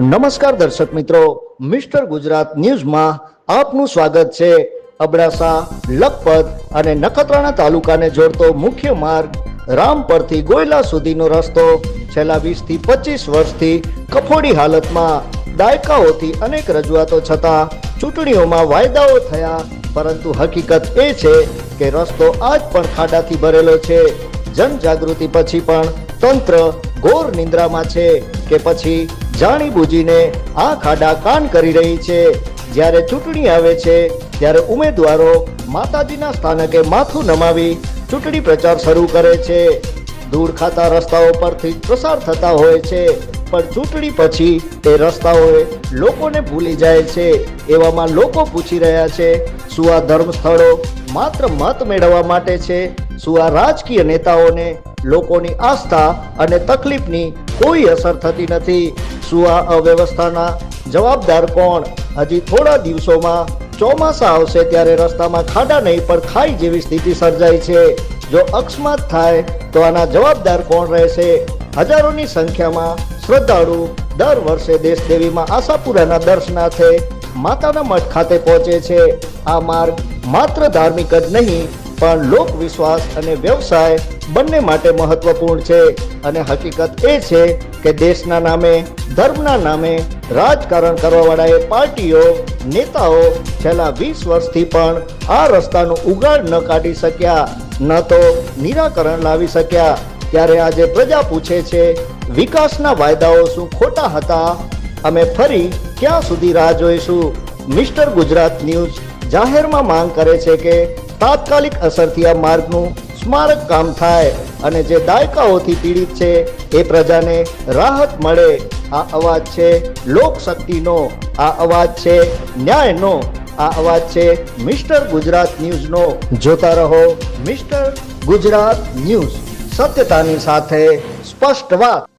નમસ્કાર દર્શક મિત્રો, મિસ્ટર ગુજરાત ન્યૂઝમાં આપનું સ્વાગત છે। અબડાસા, લખપત અને નખત્રાણા તાલુકાને જોડતો મુખ્ય માર્ગ રામપરથી ગોયલા સુધીનો રસ્તો છેલ્લા 20 થી 25 વર્ષથી કફોડી હાલતમાં, દાયકાઓથી અનેક રજૂઆતો છતાં ચૂંટણીઓમાં વાયદાઓ થયા, પરંતુ હકીકત એ છે કે રસ્તો આજ પણ ખાડાથી ભરેલો છે। જનજાગૃતિ પછી પણ તંત્ર ઘોર નિંદ્રામાં છે કે પછી જાણી બુજીને આ ખાડા કાન કરી રહી છે। જ્યારે ચૂંટણી આવે છે ત્યારે ઉમેદવારો માતાજીના સ્થાનકે માથું નમાવી ચૂંટણી પ્રચાર શરૂ કરે છે। ધૂળ ખાતા રસ્તાઓ પરથી પ્રસાર થતા હોય છે, પણ ચૂંટણી પછી એ રસ્તાઓએ લોકોને ભૂલી જાય છે। એવામાં લોકો પૂછી રહ્યા છે, શું આ ધર્મ સ્થળો માત્ર મત મેળવવા માટે છે? શું આ રાજકીય નેતાઓને લોકોની આસ્થા અને તકલીફની કોઈ અસર થતી નથી? શું આ અવ્યવસ્થાના જવાબદાર કોણ? હજી થોડા દિવસોમાં ચોમાસા આવશે ત્યારે રસ્તામાં ખાડા નહીં પણ ખાઈ જેવી સ્થિતિ સર્જાય છે। જો અકસ્માત થાય તો આના જવાબદાર કોણ રહેશે? હજારોની સંખ્યામાં શ્રદ્ધાળુ દર વર્ષે દેશદેવીમાં આશાપુરાના દર્શનાર્થે માતાના મઠ ખાતે પહોંચે છે। આ માર્ગ માત્ર ધાર્મિક જ નહીં પણ લોક વિશ્વાસ અને વ્યવસાય બંને માટે મહત્વપૂર્ણ છે। અને હકીકત એ છે કે દેશના નામે, ધર્મના નામે રાજકારણ કરવાવાળા પાર્ટીઓ, નેતાઓ છેલ્લા 20 વર્ષથી પણ આ રસ્તાનું ઉગાડ ન કાઢી શક્યા, ન તો નિરાકરણ લાવી શક્યા। ત્યારે આજે પ્રજા પૂછે છે, વિકાસના વાયદાઓ શું ખોટા હતા? અમે ફરી ક્યાં સુધી રાહ જોઈશું? મિસ્ટર ગુજરાત ન્યૂઝ જાહેરમાં માંગ કરે છે કે તાત્કાલિક અસરથી આ માર્ગનું સ્મારક કામ થાય અને જે દાયકાઓથી પીડિત છે એ પ્રજાને રાહત મળે। આ અવાજ છે લોકશક્તિનો, આ અવાજ છે ન્યાયનો, આ અવાજ છે મિસ્ટર ગુજરાત ન્યૂઝનો। જોતા રહો મિસ્ટર ગુજરાત ન્યૂઝ, સત્યતાની સાથે સ્પષ્ટ વાત।